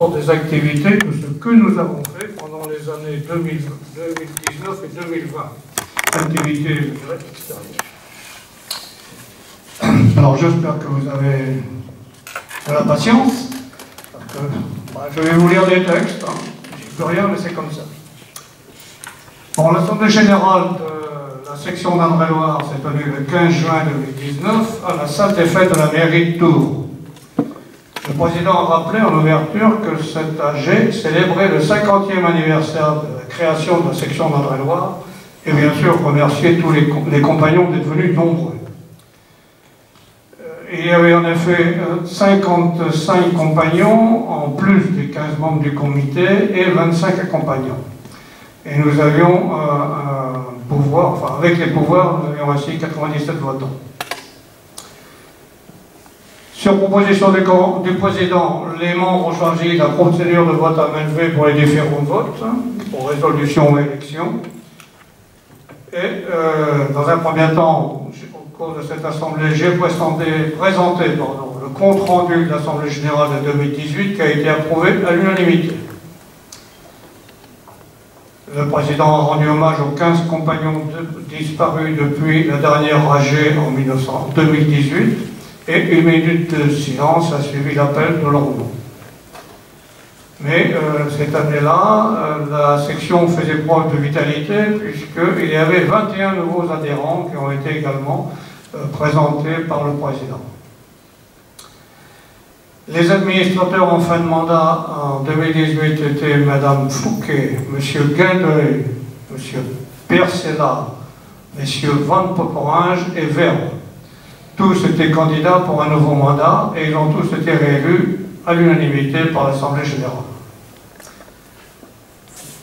des activités de ce que nous avons fait pendant les années 2019 et 2020. Activités, je dirais, extérieures. Alors j'espère que vous avez de la patience, parce que je vais vous lire des textes, hein. J'y peux rien, mais c'est comme ça. Bon, l'Assemblée générale de la section d'Indre-et-Loire s'est tenue le 15 juin 2019 à la salle des fêtes de la mairie de Tours. Le président a rappelé en ouverture que cet AG célébrait le 50e anniversaire de la création de la section d'Indre-et-Loire et bien sûr remercier tous les compagnons d'être venus nombreux. Il y avait en effet 55 compagnons en plus des 15 membres du comité et 25 accompagnants. Et nous avions un pouvoir, enfin avec les pouvoirs, nous avions ainsi 97 votants. Sur proposition du président, les membres ont choisi la procédure de vote à main levée pour les différents votes, pour résolution ou élection. Et dans un premier temps, au cours de cette assemblée, j'ai présenté le compte rendu de l'Assemblée générale de 2018 qui a été approuvé à l'unanimité. Le président a rendu hommage aux 15 compagnons disparus depuis la dernière AG en 2018. Et une minute de silence a suivi l'appel de leur nom. Mais cette année-là, la section faisait preuve de vitalité puisqu'il y avait 21 nouveaux adhérents qui ont été également présentés par le président. Les administrateurs en fin de mandat en 2018 étaient Mme Fouquet, M. Guindeuil, M. Percella, M. Van Poporinge et Verbe. Tous étaient candidats pour un nouveau mandat et ils ont tous été réélus à l'unanimité par l'Assemblée générale.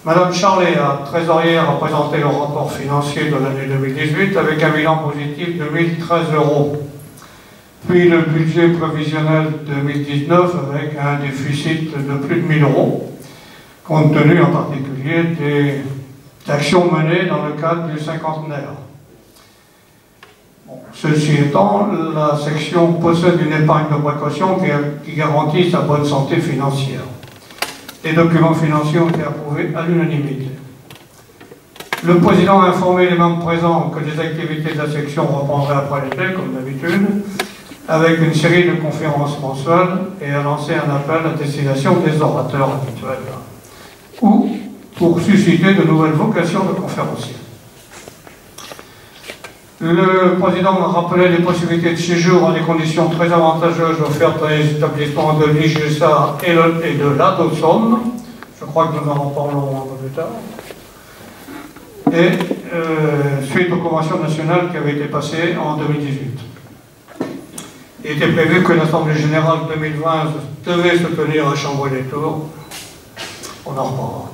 Madame Charlet, trésorière, a présenté le rapport financier de l'année 2018 avec un bilan positif de 1013 €. Puis le budget prévisionnel 2019 avec un déficit de plus de 1000 €, compte tenu en particulier des actions menées dans le cadre du cinquantenaire. Ceci étant, la section possède une épargne de précaution qui garantit sa bonne santé financière. Les documents financiers ont été approuvés à l'unanimité. Le président a informé les membres présents que les activités de la section reprendraient après l'été, comme d'habitude, avec une série de conférences mensuelles et a lancé un appel à destination des orateurs habituels, ou pour susciter de nouvelles vocations de conférenciers. Le président a rappelé les possibilités de séjour à des conditions très avantageuses offertes dans les établissements de l'IGSA et de l'ADOSOM. Je crois que nous en reparlerons un peu plus tard. Et suite aux conventions nationales qui avaient été passées en 2018. Il était prévu que l'Assemblée générale 2020 devait se tenir à Chamboué-les-Tours. On en reparlera.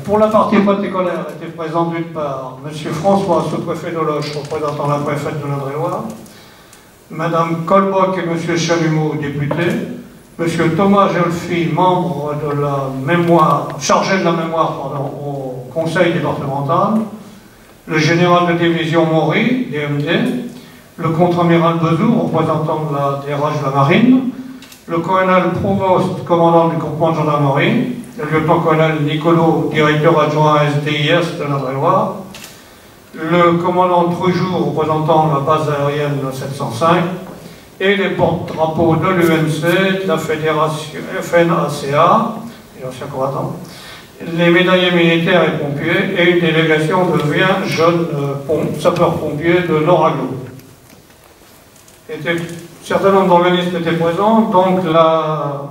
Pour la partie protocolaire était présent d'une part M. François, sous-préfet de Loches, représentant la préfète de l'Indre-et-Loire, Mme Colboc et M. Chalumeau, députés, M. Thomas Jolfi, membre de la mémoire, chargé de la mémoire au conseil départemental, le général de division Maury, DMD, le contre-amiral Bezou, représentant de la DRH de la marine, le colonel Provost, commandant du groupement de gendarmerie, le lieutenant-colonel Nicolo, directeur adjoint SDIS de l'Indre-et-Loire, le commandant Trujour, représentant la base aérienne 705, et les porte-drapeaux de l'UMC, de la fédération FNACA, les anciens combattants, les médaillés militaires et pompiers, et une délégation de 20 jeunes sapeurs-pompiers de Nord-Aglo. Certains nombres d'organismes étaient présents, donc la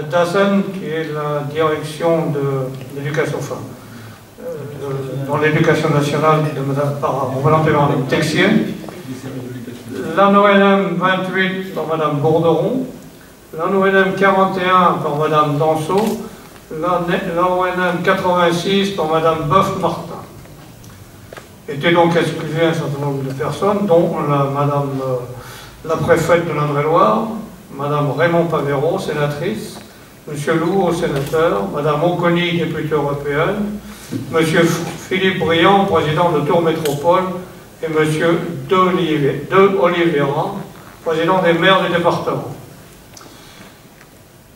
DASEN, qui est la direction de l'éducation, dans l'éducation nationale de Mme Valentin Texier, l'ANONM 28 par Mme Bourderon, l'ANONM 41 par Mme Danseau, l'ANONM 86 par Mme Boeuf-Martin. Étaient donc exclusés un certain nombre de personnes, dont la préfète de l'Indre-et-Loire, Mme Raymond Pavero, sénatrice, M. Louot, sénateur, Mme Oconi, députée européenne, M. Philippe Briand, président de Tours Métropole, et M. De Oliveira, président des maires du département.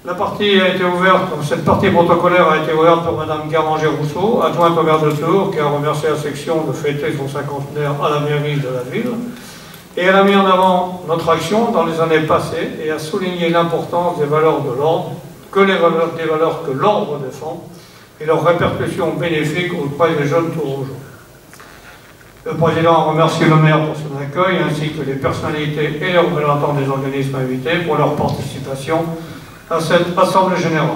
La partie a été ouverte, donc cette partie protocolaire a été ouverte pour Mme Garanger-Rousseau, adjointe au maire de Tours, qui a remercié la section de fêter son cinquantenaire à la mairie de la ville. Et elle a mis en avant notre action dans les années passées et a souligné l'importance des valeurs de l'ordre, des valeurs que l'ordre défend et leurs répercussions bénéfiques auprès des jeunes tourangeaux. Le président a remercié le maire pour son accueil, ainsi que les personnalités et les représentants des organismes invités pour leur participation à cette assemblée générale.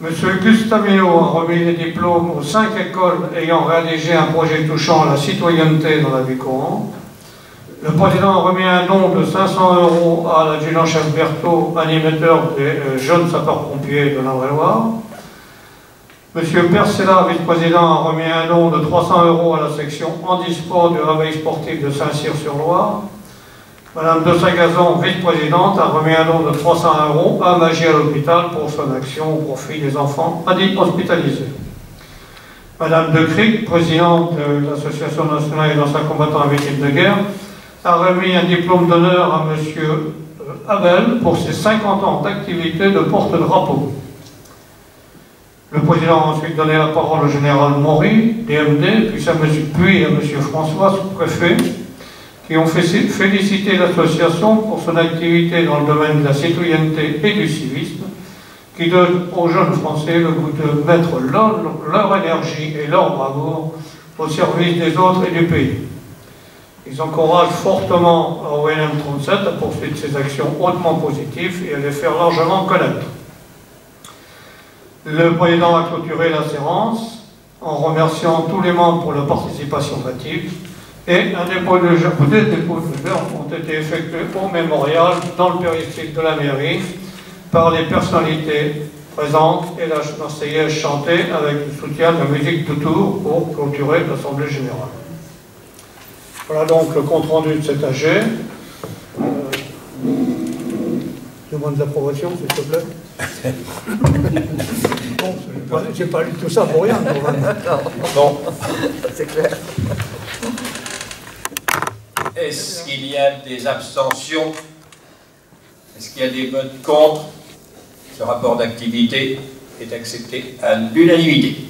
M. Gustavino a remis les diplômes aux 5 écoles ayant réalisé un projet touchant à la citoyenneté dans la vie courante. Le président a remis un don de 500 € à l'adjudant-chef Berthaud, animateur des jeunes sapeurs-pompiers de l'Indre-et-Loire. M. Percella, vice-président, a remis un don de 300 € à la section handisport du réveil sportif de Saint-Cyr-sur-Loire. Mme de Sagazon, vice-présidente, a remis un don de 300 € à Magie à l'hôpital pour son action au profit des enfants hospitalisés. Mme de Cric, présidente de l'Association nationale des anciens combattants et victimes de guerre, a remis un diplôme d'honneur à M. Abel pour ses 50 ans d'activité de porte-drapeau. Le président a ensuite donné la parole au général Maury, DMD, puis à M. François, sous-préfet, qui ont félicité l'association pour son activité dans le domaine de la citoyenneté et du civisme, qui donne aux jeunes Français le goût de mettre leur énergie et leur bravoure au service des autres et du pays. Ils encouragent fortement ONM 37 à poursuivre ses actions hautement positives et à les faire largement connaître. Le président a clôturé la séance en remerciant tous les membres pour leur participation active et un dépôt de fleurs ont été effectués au mémorial dans le péristyle de la mairie par les personnalités présentes et la Marseillaise chantée avec le soutien de la musique de Tours pour clôturer l'Assemblée générale. Voilà donc le compte-rendu de cet AG. Demande d'approbation, s'il te plaît. Bon, j'ai pas lu tout ça pour rien. Bon, c'est clair. Est-ce qu'il y a des abstentions? Est-ce qu'il y a des votes contre? Ce rapport d'activité est accepté à l'unanimité.